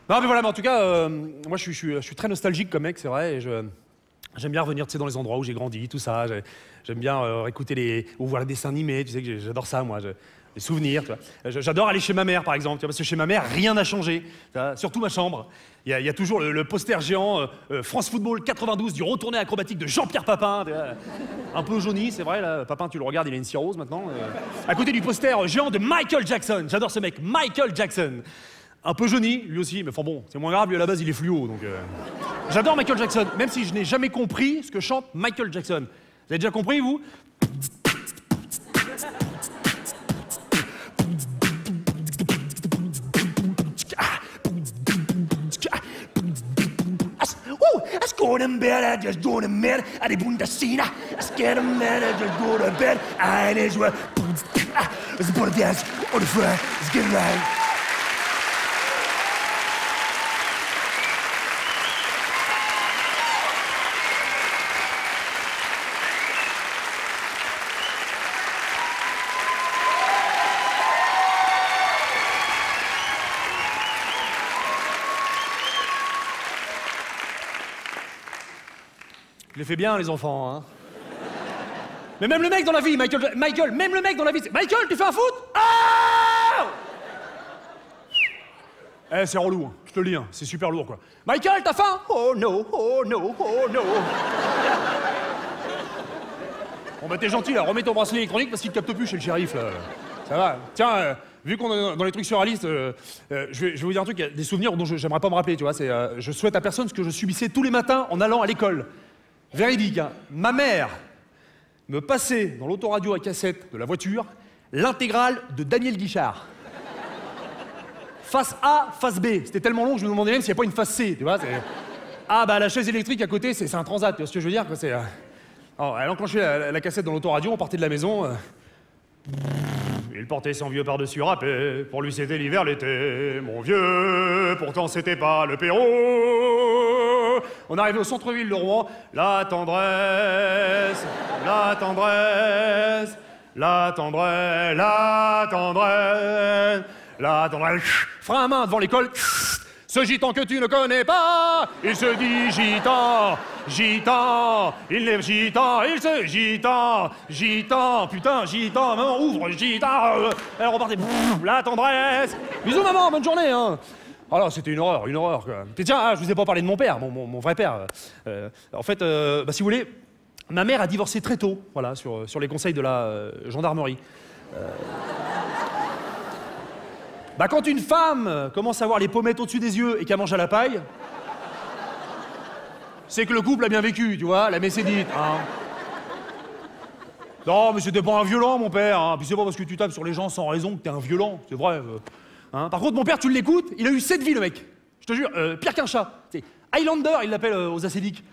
Non mais voilà, mais en tout cas, moi je suis très nostalgique comme mec, c'est vrai, et j'aime bien revenir, tu sais, dans les endroits où j'ai grandi, tout ça. J'aime bien écouter ou voir les dessins animés, tu sais que j'adore ça, moi. Les souvenirs, tu vois. J'adore aller chez ma mère, par exemple, tu vois, parce que chez ma mère, rien n'a changé. Tu vois, surtout ma chambre. Il y a toujours le poster géant France Football 92 du retourné acrobatique de Jean-Pierre Papin. Tu vois. Un peu jauni, c'est vrai, là. Papin, tu le regardes, il a une cirrhose maintenant. À côté du poster géant de Michael Jackson. J'adore ce mec, Michael Jackson. Un peu jauni, lui aussi, mais enfin bon, c'est moins grave, lui à la base, il est fluo, donc... J'adore Michael Jackson, même si je n'ai jamais compris ce que chante Michael Jackson. Vous avez déjà compris, vous? Let's go to bed, I just go to bed, I de Bundesina. I scared of man, I just go to bed, I as well. Let's put a dance on the front, let's get right. Je les fais bien, les enfants, hein. Mais même le mec dans la vie, Michael, même le mec dans la vie, Michael, tu fais un foot? Ah! Eh, c'est relou, hein. Je te le dis, hein. C'est super lourd, quoi. Michael, t'as faim? Oh no, oh no, oh no. Bon, bah t'es gentil, là, remets ton bracelet électronique parce qu'il te capte plus chez le shérif, là. Ça va. Tiens, vu qu'on est dans les trucs surréalistes, je vais vous dire un truc, il y a des souvenirs dont j'aimerais pas me rappeler, tu vois. C'est, je souhaite à personne ce que je subissais tous les matins en allant à l'école. Véridique, hein. Ma mère me passait dans l'autoradio à cassette de la voiture l'intégrale de Daniel Guichard. Face A, face B. C'était tellement long que je me demandais même s'il n'y a pas une face C, tu vois. Ah bah la chaise électrique à côté, c'est un transat, tu vois ce que je veux dire, quoi. Alors, elle enclenchait la cassette dans l'autoradio, on partait de la maison. Il portait son vieux par-dessus râpé, pour lui c'était l'hiver, l'été, mon vieux, pourtant c'était pas le Pérou. On arrivait au centre-ville de Rouen, la tendresse, la tendresse, la tendresse, la tendresse, la tendresse. Frein à main devant l'école, ce gitan que tu ne connais pas, il se dit gitan, gitan, il est gitan, il se gitan, gitan, putain, gitan, maman ouvre, gitan, elle repartait, la tendresse. Bisous maman, bonne journée, hein. Alors c'était une horreur, quoi. Et tiens, je vous ai pas parlé de mon père, mon vrai père. En fait, si vous voulez, ma mère a divorcé très tôt, voilà, sur les conseils de la gendarmerie. Quand une femme commence à avoir les pommettes au-dessus des yeux et qu'elle mange à la paille, c'est que le couple a bien vécu, tu vois, la messe est dite, hein. Non, mais c'était pas un violent, mon père, hein. Puis c'est pas parce que tu tapes sur les gens sans raison que t'es un violent, c'est vrai. Hein. Par contre, mon père, tu l'écoutes, il a eu 7 vies, le mec. Je te jure, pire qu'un chat. C'est Highlander, il l'appelle aux acédiques.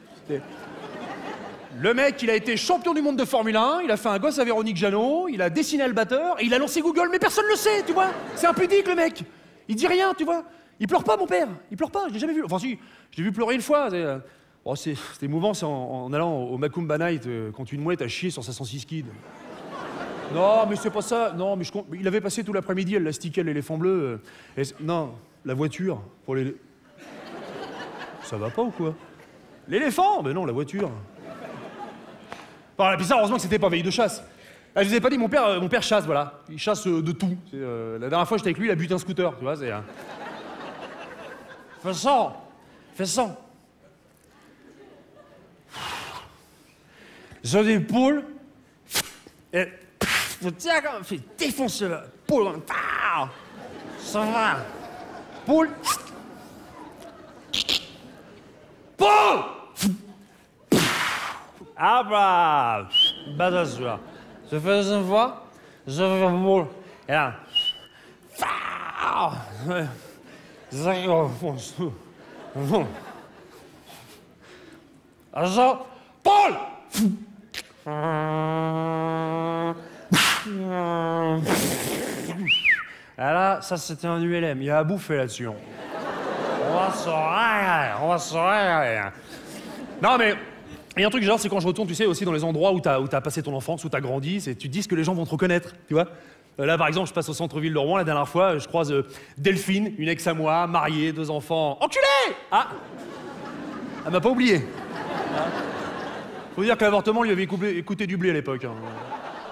Le mec, il a été champion du monde de Formule 1, il a fait un gosse à Véronique Jeannot, il a dessiné le batteur, et il a lancé Google, mais personne le sait, tu vois. C'est impudique, le mec. Il dit rien, tu vois. Il pleure pas, mon père. Il pleure pas, je l'ai jamais vu. Enfin si, je l'ai vu pleurer une fois. C'était émouvant, c'est en allant au Macumba Night, quand une mouette a chié sur sa 106 Kid. Non, mais c'est pas ça. Non, mais il avait passé tout l'après-midi, elle l'astiquait l'éléphant bleu. Non, la voiture, pour les... Ça va pas ou quoi? L'éléphant? Mais non, la voiture. Puis ça, heureusement que c'était pas veille de chasse. Je vous ai pas dit, mon père chasse, voilà. Il chasse de tout. La dernière fois, j'étais avec lui, il a buté un scooter, tu vois, c'est... Fais ça. Fais ça. J'ai des poules. Et... Tiens, fais défoncer la poule. Ça va. Poule. Poule. Ah bah, badass celui-là. Je fais la deuxième fois, je fais un boule. Et là. Alors, Paul! Ah là, ça c'était un ULM, il y a à bouffer là-dessus. On va se régaler. Non mais... Et un truc genre, c'est quand je retourne, tu sais, aussi dans les endroits où t'as passé ton enfance, où t'as grandi, tu te dis que les gens vont te reconnaître, tu vois. Là, par exemple, je passe au centre-ville de Rouen, la dernière fois, je croise Delphine, une ex à moi, mariée, 2 enfants. Enculé! Ah! Elle m'a pas oublié. Faut dire que l'avortement lui avait coûté du blé à l'époque. Hein.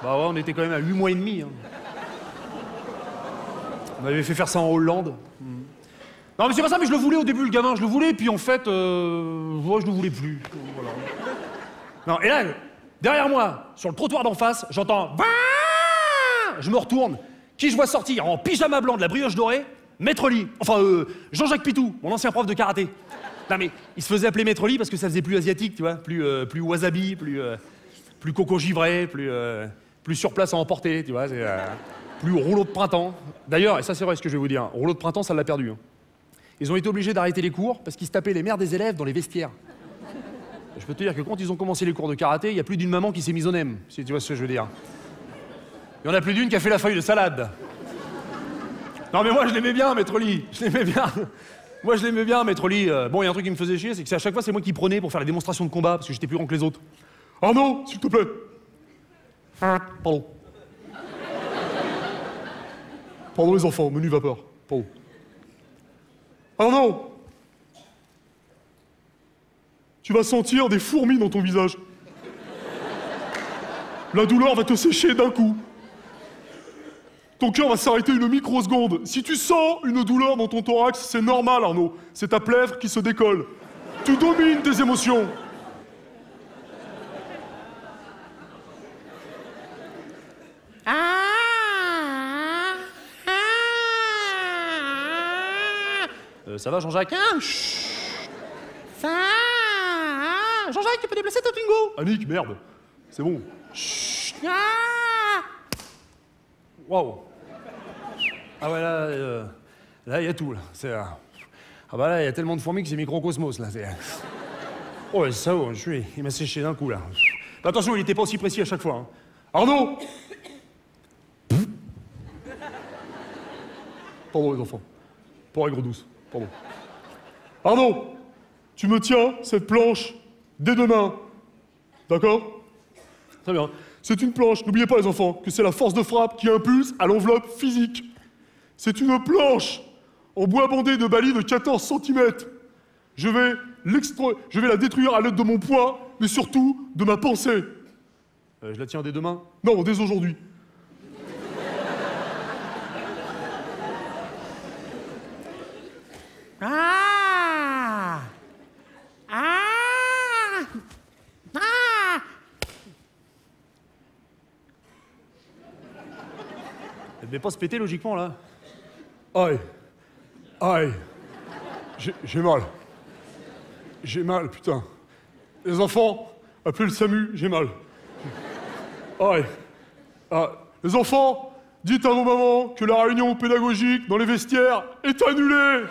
Bah ouais, on était quand même à 8 mois et demi. Hein. On m'avait fait faire ça en Hollande. Non mais c'est pas ça, mais je le voulais au début, le gamin, je le voulais, puis en fait, ouais, je le voulais plus. Voilà. Non, et là, derrière moi, sur le trottoir d'en face, j'entends... Je me retourne. Qui je vois sortir en pyjama blanc de la brioche dorée? Maître Lee. Enfin, Jean-Jacques Pitou, mon ancien prof de karaté. Non mais, il se faisait appeler Maître Lee parce que ça faisait plus asiatique, tu vois, plus wasabi, plus coco givré, plus sur place à emporter, tu vois, plus rouleau de printemps. D'ailleurs, et ça c'est vrai ce que je vais vous dire, rouleau de printemps, ça l'a perdu. Hein. Ils ont été obligés d'arrêter les cours parce qu'ils se tapaient les mères des élèves dans les vestiaires. Je peux te dire que quand ils ont commencé les cours de karaté, il y a plus d'une maman qui s'est mise au nem, si tu vois ce que je veux dire. Il y en a plus d'une qui a fait la feuille de salade. Non mais moi je l'aimais bien, Maître Lee, je l'aimais bien. Moi je l'aimais bien, Maître Lee. Bon, il y a un truc qui me faisait chier, c'est que à chaque fois c'est moi qui prenais pour faire la démonstration de combat, parce que j'étais plus grand que les autres. Arnaud, s'il te plaît. Pardon. Pardon les enfants, menu vapeur. Pardon. Arnaud, tu vas sentir des fourmis dans ton visage. La douleur va te sécher d'un coup. Ton cœur va s'arrêter une microseconde. Si tu sens une douleur dans ton thorax, c'est normal, Arnaud. C'est ta plèvre qui se décolle. Tu domines tes émotions. Ça va, Jean-Jacques? Jean-Jacques, tu peux déplacer ton Twingo? Annick, merde. C'est bon. Waouh. Ah ouais, là, il y a tout, là. Ah bah là, il y a tellement de fourmis que c'est microcosmos, là. Oh, c'est ça, il m'a séché d'un coup, là. Mais attention, il était pas aussi précis à chaque fois. Hein. Arnaud! Pardon, les enfants. Pour aigre douce. Pardon. Arnaud! Tu me tiens cette planche dès demain. D'accord? Très bien. C'est une planche, n'oubliez pas les enfants, que c'est la force de frappe qui impulse à l'enveloppe physique. C'est une planche en bois bandé de balis de 14 cm. Je vais la détruire à l'aide de mon poids, mais surtout de ma pensée. Je la tiens dès demain? Non, dès aujourd'hui. Elle devait pas se péter logiquement là. Aïe. Aïe. J'ai mal. J'ai mal, putain. Les enfants, appelez le SAMU, j'ai mal. Aïe. Ah. Les enfants, dites à vos mamans que la réunion pédagogique dans les vestiaires est annulée.